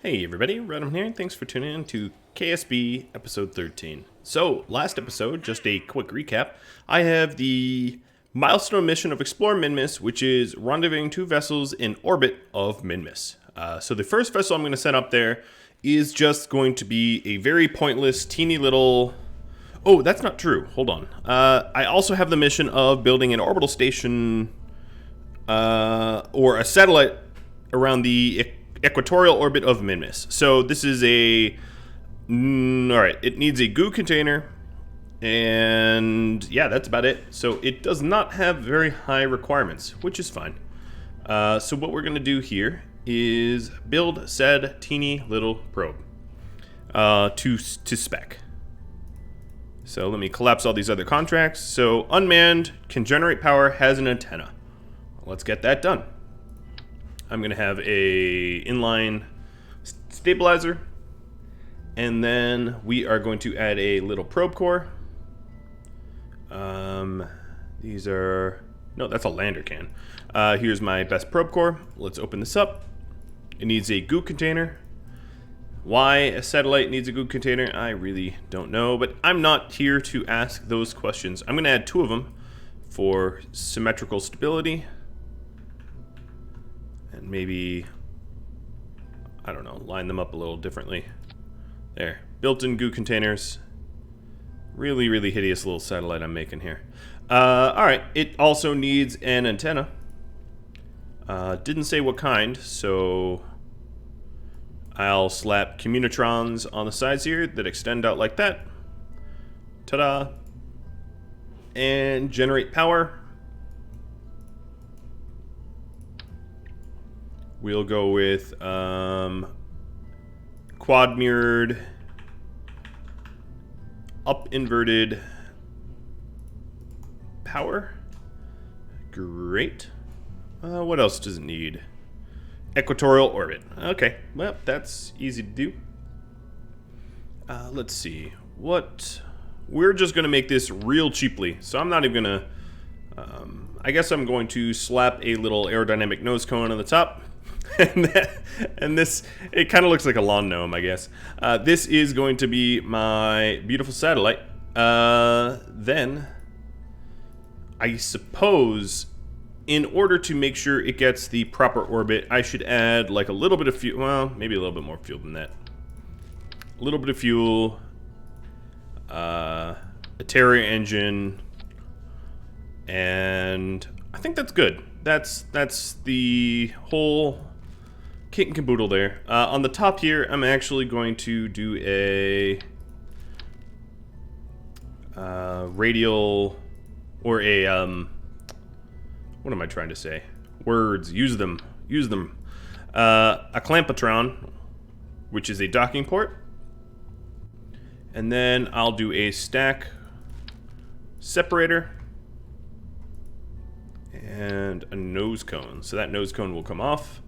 Hey everybody, Rhadamant here, thanks for tuning in to KSB episode 13. So, last episode, just a quick recap, I have the milestone mission of Explore Minmus, which is rendezvousing two vessels in orbit of Minmus. So the first vessel I'm going to send up there is just going to be a very pointless, teeny little... Oh, that's not true, hold on. I also have the mission of building an orbital station, or a satellite around the equatorial orbit of Minmus. So this is alright, it needs a goo container, and yeah, that's about it. So it does not have very high requirements, which is fine. So what we're going to do here is build said teeny little probe to spec. So let me collapse all these other contracts. So unmanned, can generate power, has an antenna. Let's get that done. I'm going to have a inline stabilizer, and then we are going to add a little probe core. These are... No, that's a lander can. Here's my best probe core. Let's open this up. It needs a goo container. Why a satellite needs a goo container, I really don't know, but I'm not here to ask those questions. I'm going to add two of them for symmetrical stability. And maybe, I don't know, line them up a little differently. There, built-in goo containers. Really, really hideous little satellite I'm making here. Alright, it also needs an antenna. Didn't say what kind, so I'll slap communitrons on the sides here that extend out like that. Ta-da! And generate power. We'll go with quad mirrored, up inverted power. Great. What else does it need? Equatorial orbit. Okay, well, that's easy to do. Let's see. We're just going to make this real cheaply, so I'm not even going to... I guess I'm going to slap a little aerodynamic nose cone on the top. and this, it kind of looks like a lawn gnome, I guess. This is going to be my beautiful satellite. Then, I suppose, in order to make sure it gets the proper orbit, I should add like a little bit of fuel. Well, maybe a little bit more fuel than that. A little bit of fuel, a Terra engine, and I think that's good. That's the whole kit and caboodle there. On the top here, I'm actually going to do a radial, or a what am I trying to say? Words, use them. A clampatron, which is a docking port, and then I'll do a stack separator and a nose cone. So that nose cone will come off.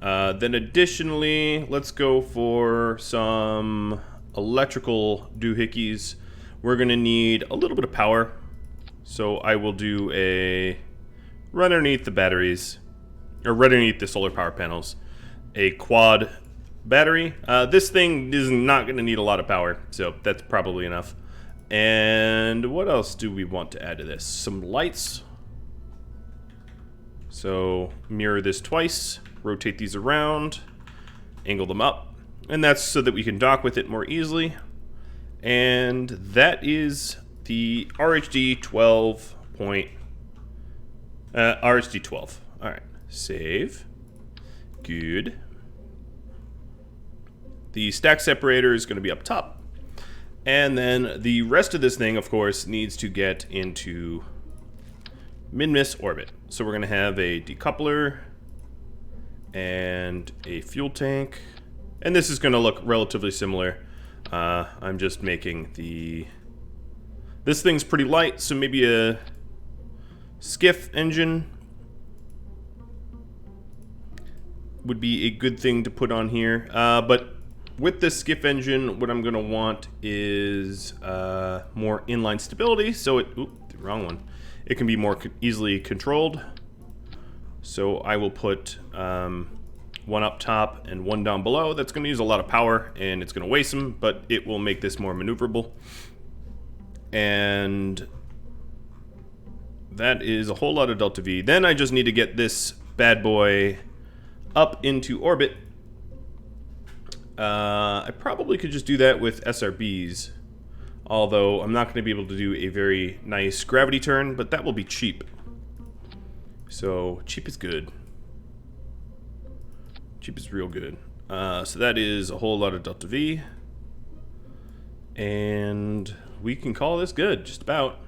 Then additionally, let's go for some electrical doohickeys. We're going to need a little bit of power. So I will do a... run underneath the batteries, or run underneath the solar power panels, a quad battery. This thing is not going to need a lot of power, so that's probably enough. And what else do we want to add to this? Some lights. So mirror this twice, rotate these around, angle them up, and that's so that we can dock with it more easily. And that is the RHD 12 point, RHD 12. All right, save. Good. The stack separator is going to be up top, and then the rest of this thing, of course, needs to get into Minmus orbit. So we're going to have a decoupler and a fuel tank, and this is going to look relatively similar. I'm just making the... This thing's pretty light, so maybe a skiff engine would be a good thing to put on here. But with this skiff engine, what I'm going to want is more inline stability, so it... Oop, the wrong one. It can be more easily controlled. So I will put one up top and one down below. That's going to use a lot of power, and it's going to waste them, but it will make this more maneuverable. And that is a whole lot of delta V. Then I just need to get this bad boy up into orbit. I probably could just do that with SRBs, although I'm not going to be able to do a very nice gravity turn, but that will be cheap. So cheap is good. Cheap is real good. So that is a whole lot of delta V. And we can call this good, just about.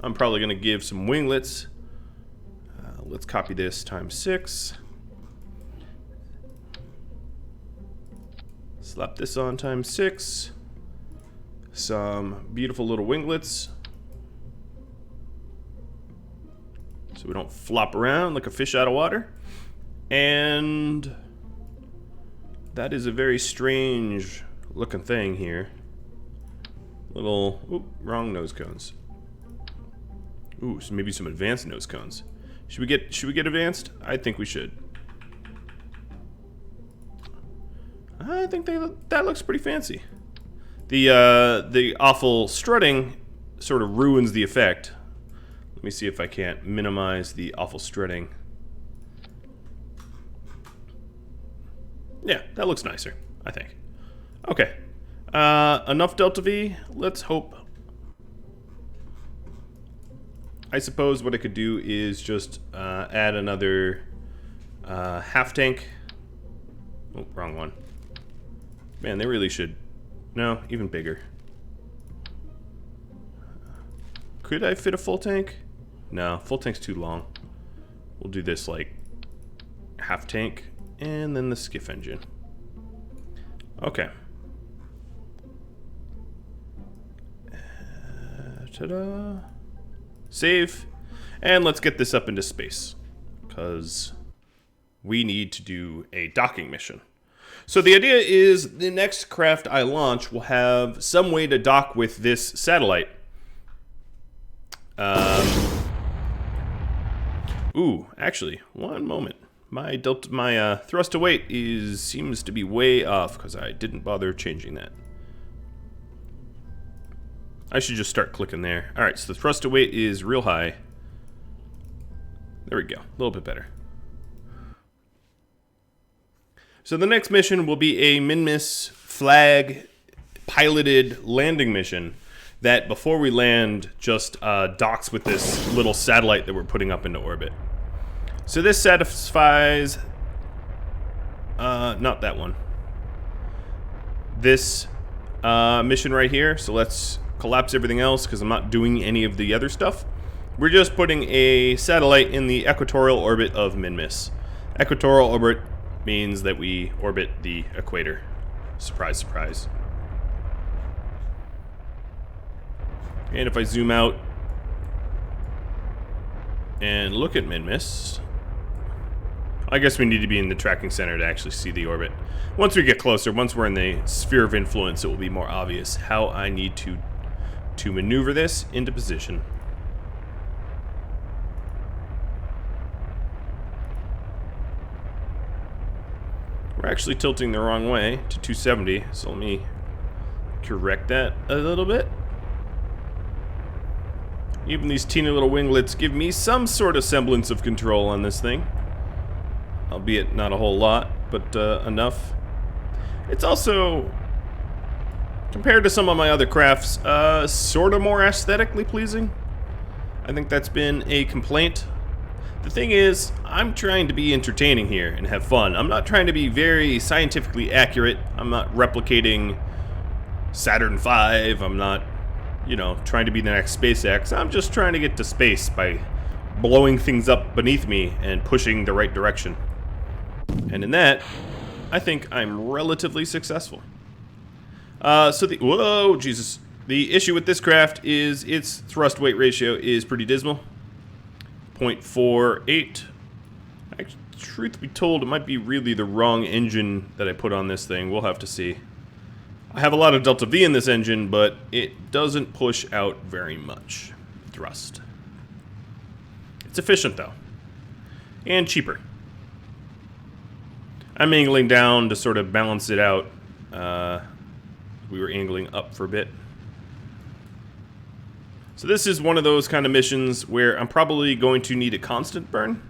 I'm probably going to give some winglets. Let's copy this times 6. Slap this on times 6. Some beautiful little winglets, so we don't flop around like a fish out of water. And that is a very strange looking thing here. Little, oop, wrong nose cones. Ooh, so maybe some advanced nose cones. Should we get advanced? I think we should. I think that looks pretty fancy. The awful strutting sort of ruins the effect. Let me see if I can't minimize the awful strutting. Yeah, that looks nicer, I think. Okay. Enough delta V. Let's hope. I suppose what I could do is just add another half tank. Oh, wrong one. Man, they really should. No, even bigger. Could I fit a full tank? No, full tank's too long. We'll do this like half tank and then the skiff engine. Okay. Ta-da. Save. And let's get this up into space, because we need to do a docking mission. So the idea is the next craft I launch will have some way to dock with this satellite. Ooh, actually, one moment. My thrust to weight seems to be way off because I didn't bother changing that. I should just start clicking there. All right, so the thrust to weight is real high. There we go, a little bit better. So the next mission will be a Minmus flag piloted landing mission that before we land just docks with this little satellite that we're putting up into orbit. So this satisfies, not that one. This mission right here. So let's collapse everything else because I'm not doing any of the other stuff. We're just putting a satellite in the equatorial orbit of Minmus. Equatorial orbit means that we orbit the equator. Surprise, surprise. And if I zoom out and look at Minmus, I guess we need to be in the tracking center to actually see the orbit. Once we get closer, once we're in the sphere of influence, it will be more obvious how I need to maneuver this into position. We're actually tilting the wrong way to 270, so let me correct that a little bit. Even these teeny little winglets give me some sort of semblance of control on this thing. Albeit not a whole lot, but enough. It's also, compared to some of my other crafts, sort of more aesthetically pleasing. I think that's been a complaint. The thing is, I'm trying to be entertaining here and have fun. I'm not trying to be very scientifically accurate. I'm not replicating Saturn V. I'm not, you know, trying to be the next SpaceX. I'm just trying to get to space by blowing things up beneath me and pushing the right direction. And in that, I think I'm relatively successful. Whoa, Jesus. The issue with this craft is its thrust-weight ratio is pretty dismal. 0.48. Actually, truth be told, it might be really the wrong engine that I put on this thing. We'll have to see. I have a lot of delta V in this engine, but it doesn't push out very much thrust. It's efficient, though. And cheaper. I'm angling down to sort of balance it out. We were angling up for a bit. So this is one of those kind of missions where I'm probably going to need a constant burn.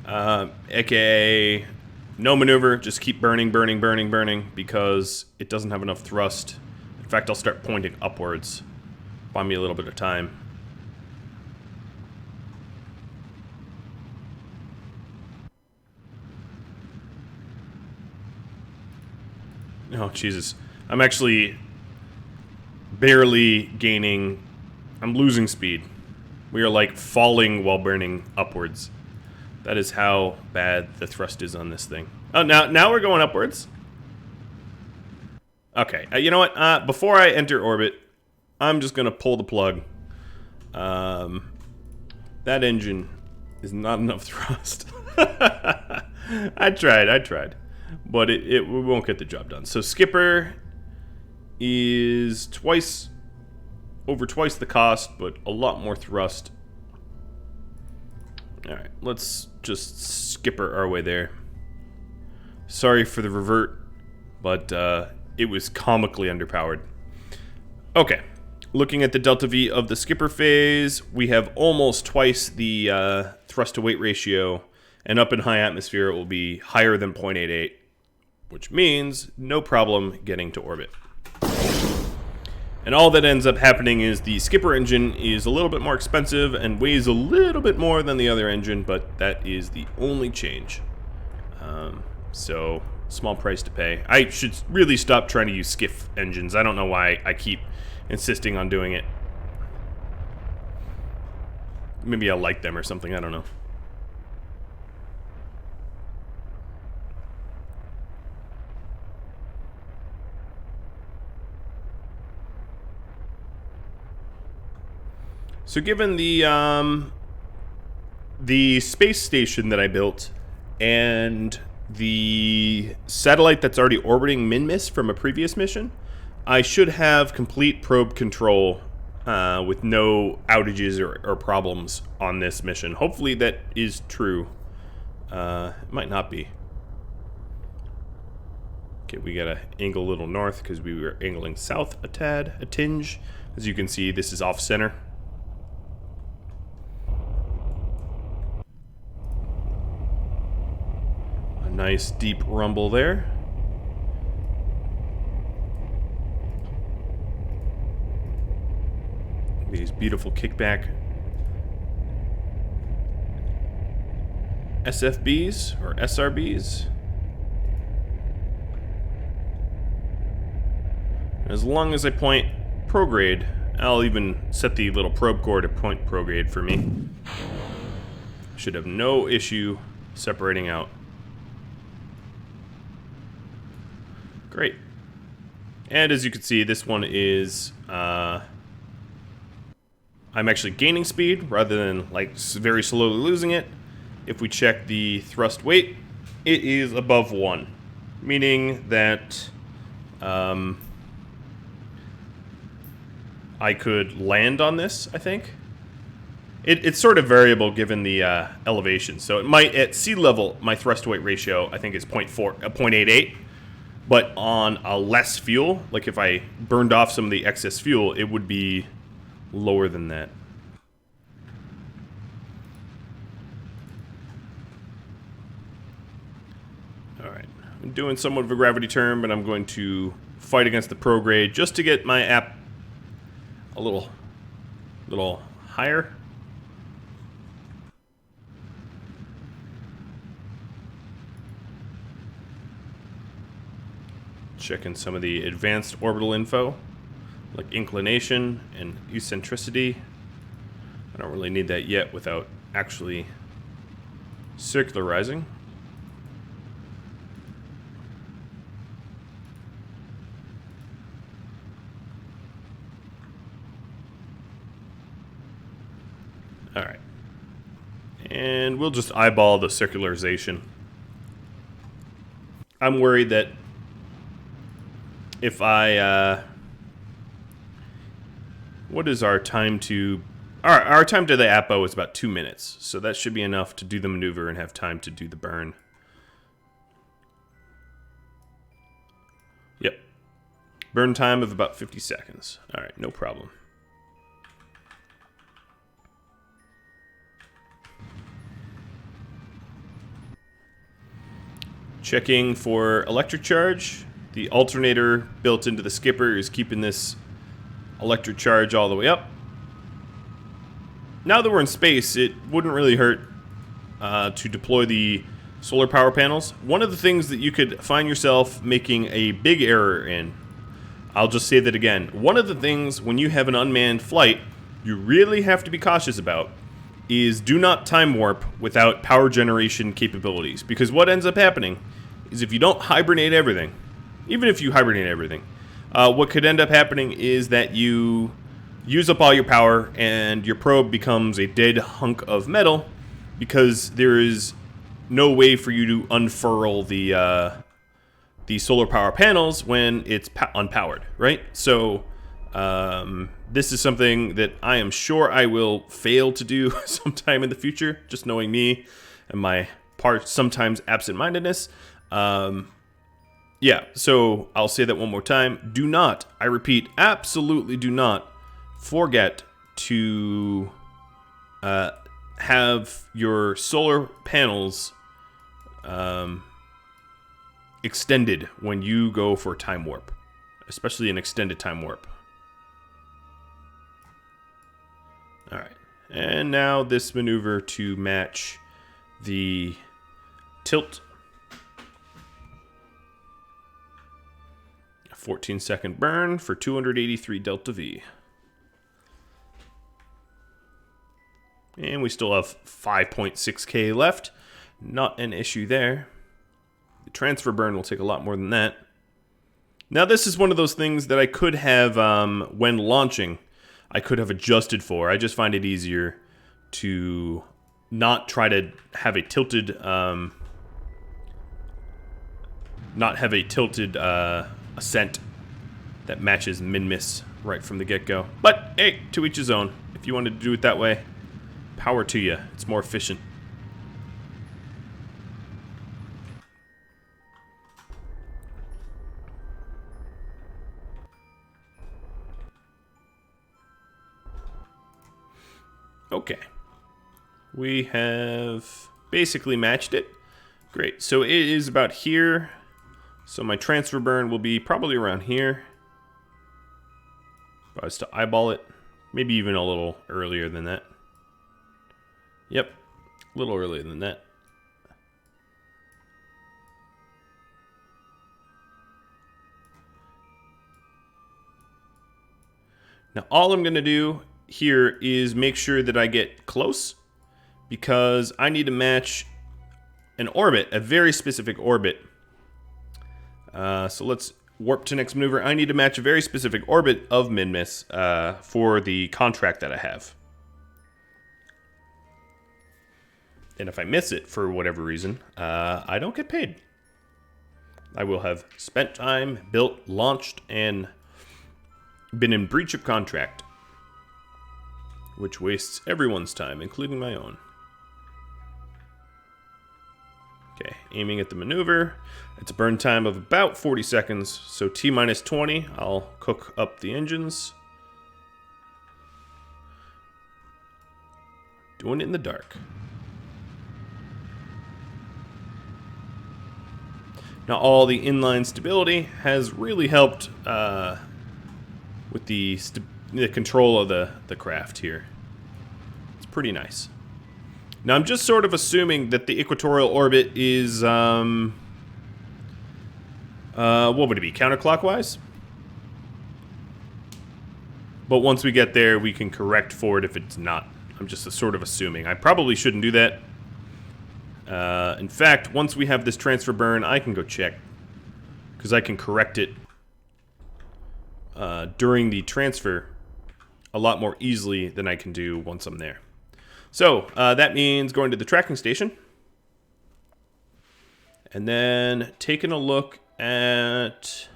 AKA no maneuver, just keep burning, burning, burning, burning, because it doesn't have enough thrust. In fact, I'll start pointing upwards. Buy me a little bit of time. Oh, Jesus. I'm actually barely gaining. I'm losing speed. We are like falling while burning upwards. That is how bad the thrust is on this thing. Oh, now we're going upwards. Okay, you know what? Before I enter orbit, I'm just gonna pull the plug. That engine is not enough thrust. I tried. But it won't get the job done. So Skipper is over twice the cost, but a lot more thrust. Alright, let's just skipper our way there. Sorry for the revert, but it was comically underpowered. Okay, looking at the delta V of the skipper phase, we have almost twice the thrust to weight ratio, and up in high atmosphere it will be higher than 0.88, which means no problem getting to orbit. And all that ends up happening is the skipper engine is a little bit more expensive and weighs a little bit more than the other engine, but that is the only change. So, small price to pay. I should really stop trying to use skiff engines. I don't know why I keep insisting on doing it. Maybe I like them or something, I don't know. So given the space station that I built and the satellite that's already orbiting Minmus from a previous mission, I should have complete probe control with no outages or problems on this mission. Hopefully that is true. It might not be. Okay, we gotta angle a little north because we were angling south a tinge. As you can see, this is off center. Nice deep rumble there. These beautiful kickback SFBs or SRBs. As long as I point prograde, I'll even set the little probe core to point prograde for me. Should have no issue separating out. Great. And as you can see, this one is, I'm actually gaining speed rather than like very slowly losing it. If we check the thrust weight, it is above 1, meaning that I could land on this, I think. It's sort of variable given the elevation. So it might, at sea level, my thrust to weight ratio, I think is 0.88. But on a less fuel, like if I burned off some of the excess fuel, it would be lower than that. Alright, I'm doing somewhat of a gravity turn, but I'm going to fight against the prograde just to get my app a little higher. Checking some of the advanced orbital info, like inclination and eccentricity. I don't really need that yet without actually circularizing. Alright. And we'll just eyeball the circularization. I'm worried that if I, what is our time to, our time to the APO is about 2 minutes, so that should be enough to do the maneuver and have time to do the burn. Burn time of about 50 seconds. All right, no problem. Checking for electric charge. The alternator built into the skipper is keeping this electric charge all the way up. Now that we're in space, it wouldn't really hurt to deploy the solar power panels. One of the things that you could find yourself making a big error in, I'll just say that again, one of the things when you have an unmanned flight you really have to be cautious about is do not time warp without power generation capabilities. Because what ends up happening is if you don't hibernate everything, even if you hibernate everything, what could end up happening is that you use up all your power and your probe becomes a dead hunk of metal because there is no way for you to unfurl the solar power panels when it's unpowered, right? So this is something that I am sure I will fail to do sometime in the future, just knowing me and my sometimes absent-mindedness. Yeah, so I'll say that one more time. Do not, I repeat, absolutely do not forget to have your solar panels extended when you go for time warp, especially an extended time warp. All right, and now this maneuver to match the tilt. 14-second burn for 283 delta V. And we still have 5.6k left. Not an issue there. The transfer burn will take a lot more than that. Now this is one of those things that I could have, when launching, I could have adjusted for. I just find it easier to not try to have a tilted, ascent that matches Minmus right from the get-go. But hey, to each his own. If you wanted to do it that way, power to you. It's more efficient. Okay. We have basically matched it. Great. So it is about here. So my transfer burn will be probably around here. If I was to eyeball it, maybe even a little earlier than that. Yep, a little earlier than that. Now all I'm going to do here is make sure that I get close, because I need to match an orbit, a very specific orbit. So let's warp to next maneuver. I need to match a very specific orbit of Minmus for the contract that I have. And if I miss it for whatever reason, I don't get paid. I will have spent time, built, launched, and been in breach of contract, which wastes everyone's time, including my own. Okay, aiming at the maneuver. It's a burn time of about 40 seconds, so T minus 20. I'll cook up the engines. Doing it in the dark. Now all the inline stability has really helped with the control of the craft here. It's pretty nice. Now I'm just sort of assuming that the equatorial orbit is, what would it be, counterclockwise? But once we get there, we can correct for it if it's not. I'm just sort of assuming. I probably shouldn't do that. In fact, once we have this transfer burn, I can go check, because I can correct it during the transfer a lot more easily than I can do once I'm there. So that means going to the tracking station and then taking a look at,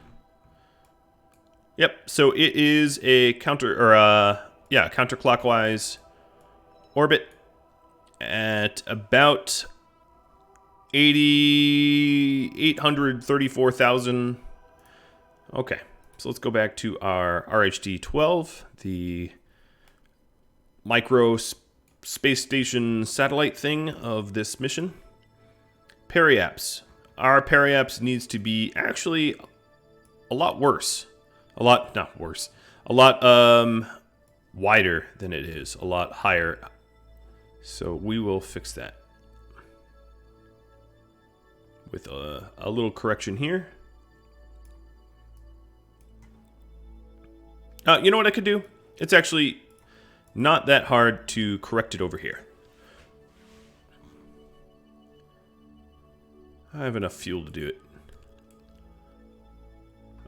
yep, so it is a counterclockwise orbit at about 834,000. Okay, So let's go back to our RHD-12, the micro space station satellite thing of this mission. Periapse. Our periapse needs to be actually a lot worse. Not worse. A lot wider than it is. A lot higher. So we will fix that. With a little correction here. You know what I could do? It's actually not that hard to correct it over here. I have enough fuel to do it.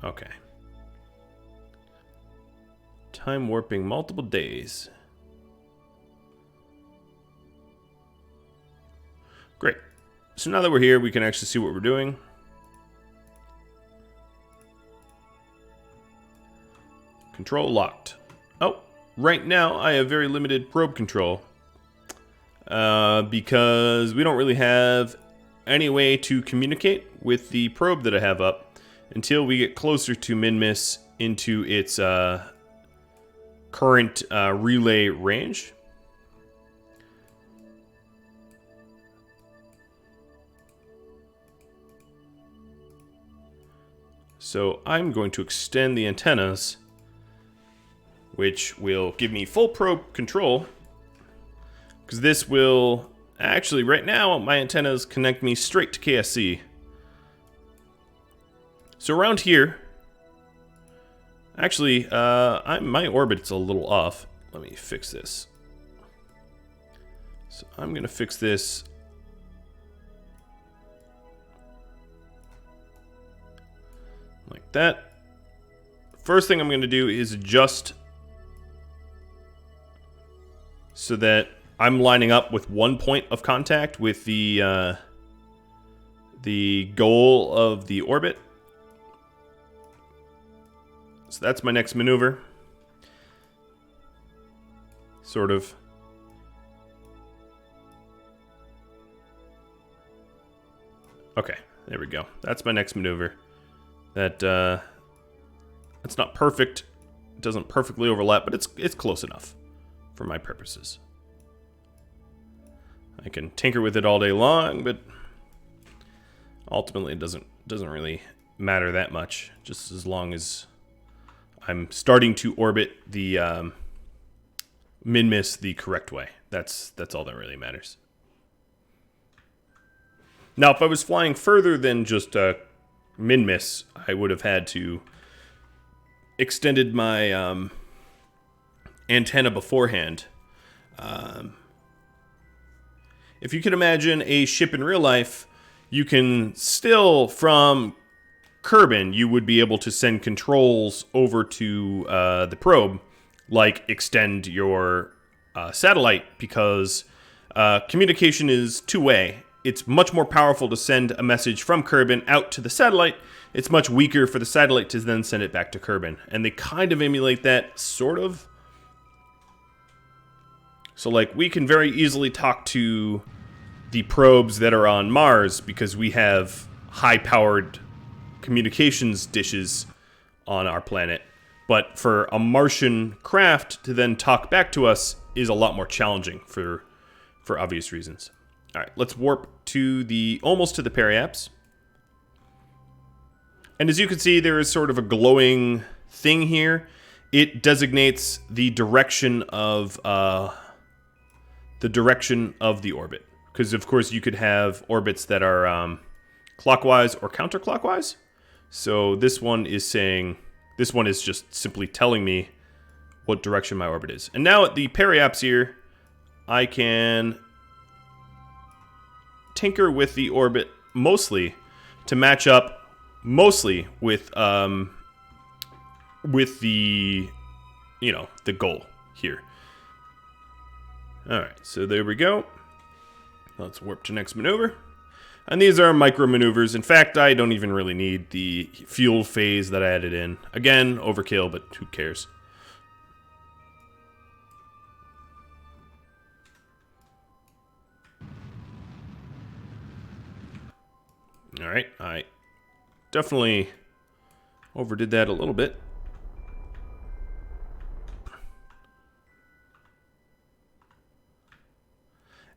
Okay. Time warping multiple days. Great. So now that we're here, we can actually see what we're doing. Control locked. Oh, right now I have very limited probe control. Because we don't really have any way to communicate with the probe that I have up until we get closer to Minmus into its current relay range. So I'm going to extend the antennas, which will give me full probe control, because this will actually, right now my antennas connect me straight to KSC. So around here, actually my orbit's a little off. Let me fix this. So I'm gonna fix this like that. First thing I'm gonna do is adjust so that I'm lining up with one point of contact with the goal of the orbit. So that's my next maneuver. Sort of. Okay, there we go. That's my next maneuver. That's not perfect. It doesn't perfectly overlap, but it's close enough for my purposes. I can tinker with it all day long, but ultimately it doesn't really matter that much, just as long as I'm starting to orbit the Minmus the correct way. That's all that really matters. Now, if I was flying further than just Minmus, I would have had to extended my antenna beforehand. If you can imagine a ship in real life, you can still, from Kerbal, you would be able to send controls over to the probe, like extend your satellite, because communication is two-way. It's much more powerful to send a message from Kerbal out to the satellite. It's much weaker for the satellite to then send it back to Kerbal. And they kind of emulate that, sort of. So, like, we can very easily talk to the probes that are on Mars because we have high-powered communications dishes on our planet. But for a Martian craft to then talk back to us is a lot more challenging for obvious reasons. All right, let's warp to almost to the periapse. And as you can see, there is sort of a glowing thing here. It designates the direction of the orbit. Because, of course, you could have orbits that are clockwise or counterclockwise. So this one is just simply telling me what direction my orbit is. And now at the periapse here, I can tinker with the orbit mostly to match up mostly with the the goal here. All right, so there we go. Let's warp to next maneuver. And these are micro maneuvers. In fact, I don't even really need the fuel phase that I added in. Again, overkill, but who cares? All right, I definitely Overdid that a little bit.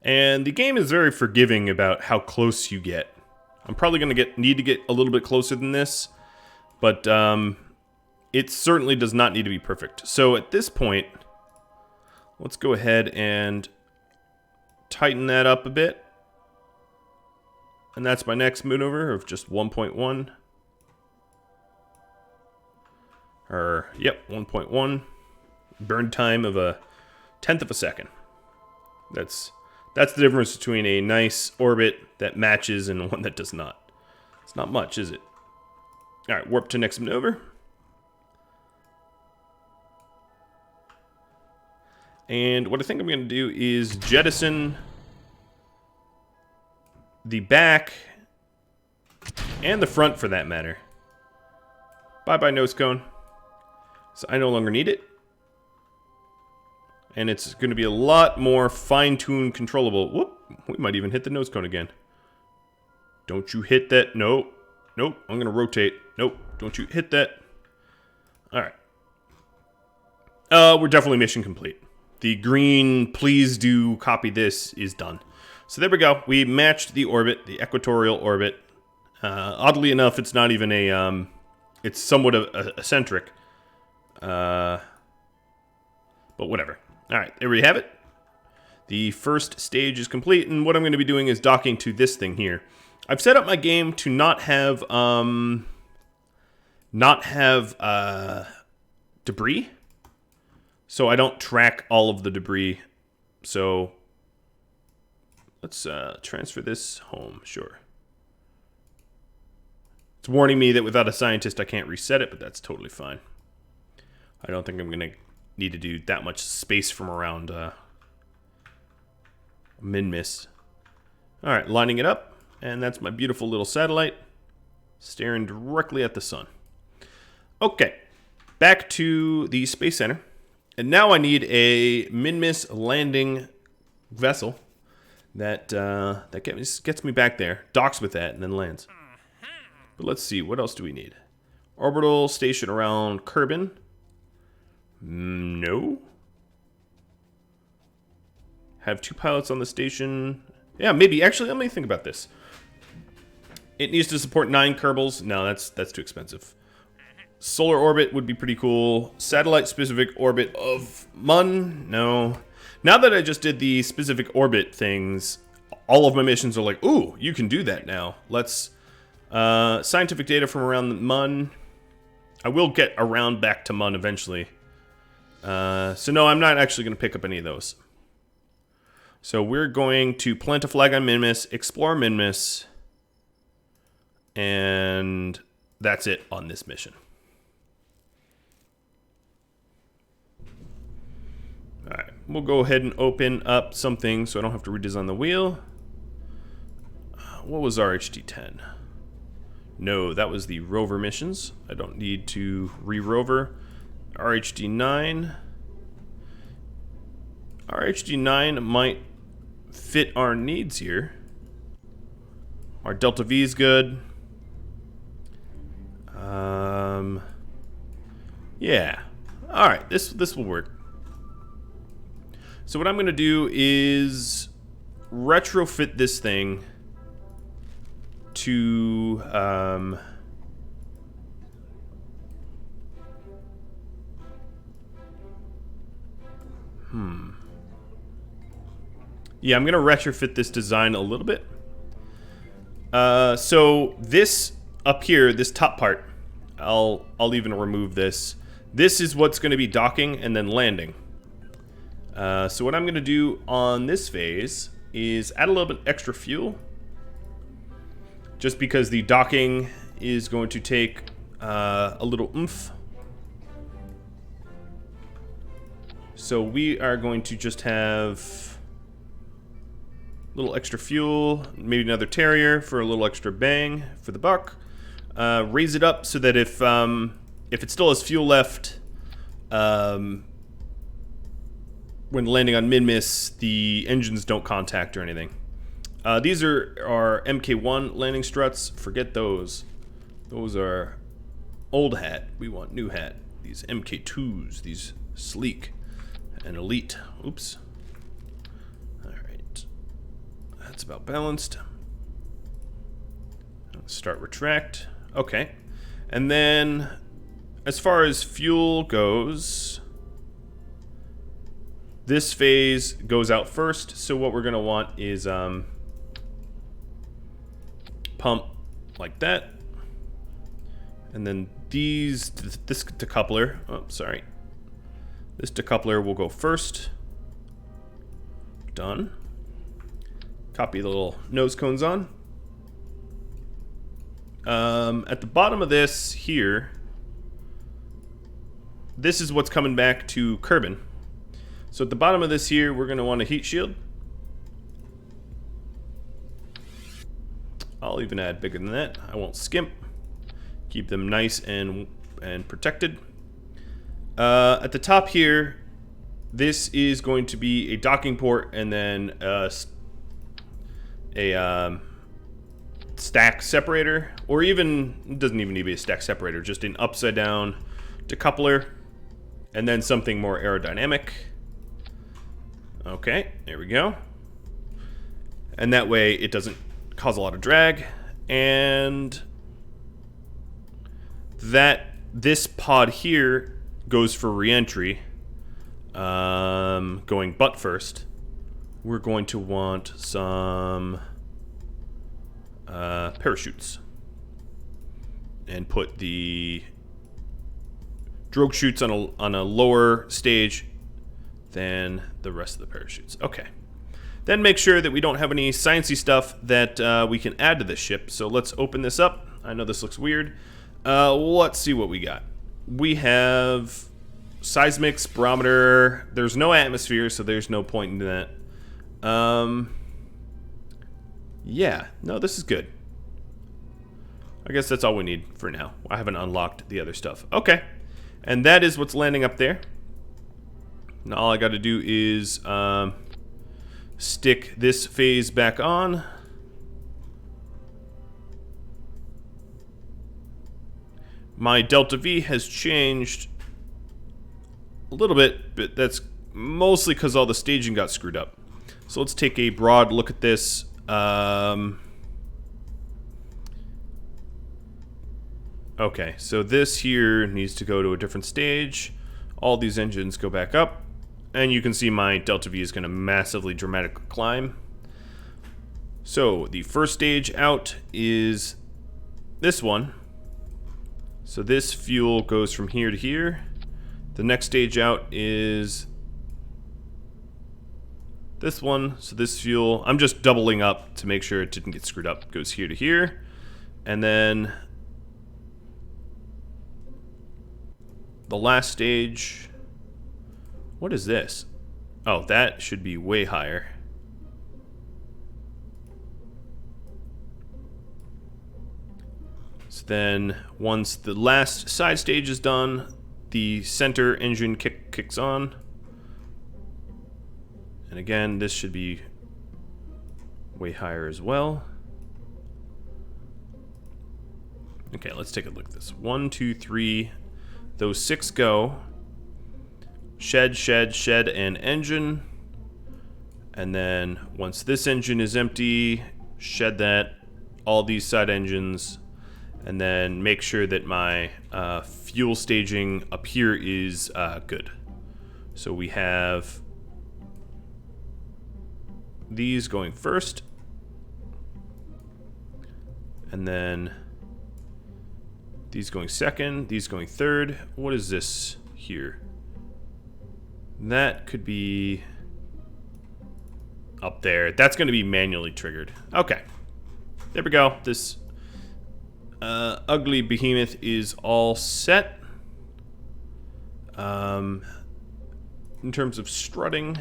And the game is very forgiving about how close you get. I'm probably going to need to get a little bit closer than this, but it certainly does not need to be perfect. So at this point, let's go ahead and tighten that up a bit. And that's my next maneuver of just 1.1. Or, yep, 1.1. Burn time of 1/10 of a second. That's the difference between a nice orbit that matches and one that does not. It's not much, is it? Alright, warp to next maneuver. And what I think I'm going to do is jettison the back and the front for that matter. Bye-bye nose cone. So I no longer need it. And it's going to be a lot more fine-tuned controllable. Whoop, we might even hit the nose cone again. Don't you hit that. Nope. Nope, I'm going to rotate. Nope, don't you hit that. Alright. We're definitely mission complete. The green, please do copy this, is done. So there we go. We matched the orbit, the equatorial orbit. Oddly enough, it's not even a, it's somewhat eccentric. But whatever. Alright, there we have it. The first stage is complete, and what I'm going to be doing is docking to this thing here. I've set up my game to not have debris. So I don't track all of the debris. So let's transfer this home, sure. It's warning me that without a scientist I can't reset it, but that's totally fine. I don't think I'm going to need to do that much space from around Minmus. Alright, lining it up. And that's my beautiful little satellite staring directly at the sun. Okay, back to the Space Center. And now I need a Minmus landing vessel that gets me back there, docks with that, and then lands. But let's see, what else do we need? Orbital station around Kerbal. No. Have 2 pilots on the station. Yeah, maybe. Actually, let me think about this. It needs to support 9 Kerbals. No, that's too expensive. Solar orbit would be pretty cool. Satellite specific orbit of Mun. No. Now that I just did the specific orbit things, all of my missions are like, ooh, you can do that now. Let's scientific data from around Mun. I will get around back to Mun eventually. So no, I'm not actually going to pick up any of those. So we're going to plant a flag on Minmus, explore Minmus, and that's it on this mission. Alright, we'll go ahead and open up something so I don't have to redesign the wheel. What was RHD-10? No, that was the rover missions. I don't need to re-rover. RHD-9. RHD-9 might fit our needs here. Our Delta V is good. Yeah. Alright, this will work. So what I'm going to do is retrofit this thing to yeah, I'm going to retrofit this design a little bit. So this up here, this top part, I'll even remove this. This is what's going to be docking and then landing. So what I'm going to do on this phase is add a little bit extra fuel. Just because the docking is going to take a little oomph. So we are going to just have a little extra fuel, maybe another Terrier for a little extra bang for the buck. Raise it up so that if it still has fuel left, when landing on Minmus, the engines don't contact or anything. These are our MK1 landing struts. Forget those. Those are old hat. We want new hat. These MK2s, these sleek and elite. Oops. Alright. That's about balanced. Start retract. Okay. And then, as far as fuel goes, this phase goes out first. So what we're going to want is pump like that. And then this decoupler, oh, sorry. This decoupler will go first. Done. Copy the little nose cones on. At the bottom of this here, this is what's coming back to Kerbal. So at the bottom of this here, we're going to want a heat shield. I'll even add bigger than that. I won't skimp. Keep them nice and protected. At the top here, this is going to be a docking port and then a stack separator, or even, it doesn't even need to be a stack separator, just an upside down decoupler, and then something more aerodynamic. Okay, there we go. And that way it doesn't cause a lot of drag, and this pod here goes for re-entry, going butt first. We're going to want some parachutes, and put the drogue chutes on a lower stage than the rest of the parachutes. Okay. Then make sure that we don't have any sciencey stuff that we can add to this ship. So let's open this up. I know this looks weird. Let's see what we got. We have seismics, barometer. There's no atmosphere, so there's no point in that. Yeah, no, this is good. I guess that's all we need for now. I haven't unlocked the other stuff. Okay, and that is what's landing up there. Now all I got to do is stick this phase back on. My delta V has changed a little bit, but that's mostly because all the staging got screwed up. So let's take a broad look at this. Okay, so this here needs to go to a different stage. All these engines go back up, and you can see my delta V is going to massively dramatically climb. So the first stage out is this one. So this fuel goes from here to here. The next stage out is this one. So this fuel, I'm just doubling up to make sure it didn't get screwed up. It goes here to here. And then the last stage, what is this? Oh, that should be way higher. So then once the last side stage is done, the center engine kicks on. And again, this should be way higher as well. Okay, let's take a look at this. 1, 2, 3. Those 6 go. Shed, and engine. And then once this engine is empty, shed that, all these side engines, and then make sure that my fuel staging up here is good. So we have these going first, and then these going second, these going third. What is this here? That could be up there. That's going to be manually triggered. Okay, there we go. This ugly behemoth is all set. In terms of strutting,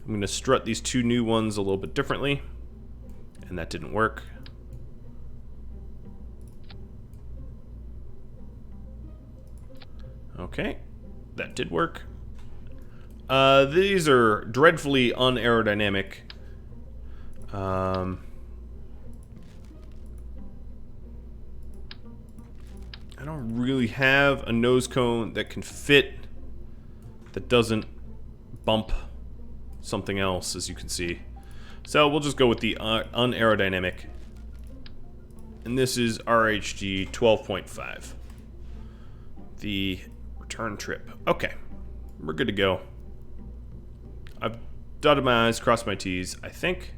I'm going to strut these 2 new ones a little bit differently, and that didn't work. Okay, that did work. These are dreadfully unaerodynamic. I don't really have a nose cone that can fit, that doesn't bump something else, as you can see. So we'll just go with the unaerodynamic. And this is RHG 12.5. The return trip. Okay, we're good to go. I've dotted my I's, crossed my T's, I think.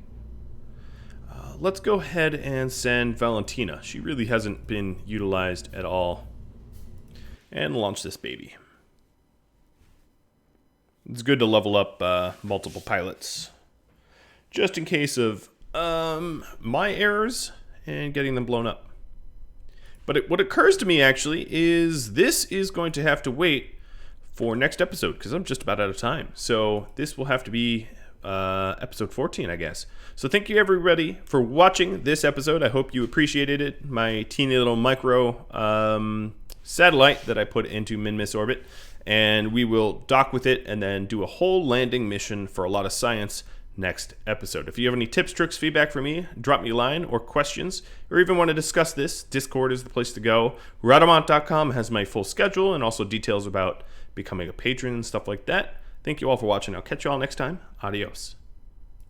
Let's go ahead and send Valentina. She really hasn't been utilized at all. And launch this baby. It's good to level up multiple pilots, just in case of my errors and getting them blown up. But what occurs to me, actually, is this is going to have to wait for next episode, because I'm just about out of time. So this will have to be episode 14, I guess. So thank you, everybody, for watching this episode. I hope you appreciated it. My teeny little micro satellite that I put into Minmus orbit. And we will dock with it and then do a whole landing mission for a lot of science next episode. If you have any tips, tricks, feedback for me, drop me a line or questions, or even want to discuss this, Discord is the place to go. Rhadamant.com has my full schedule and also details about becoming a patron and stuff like that. Thank you all for watching. I'll catch you all next time. Adios.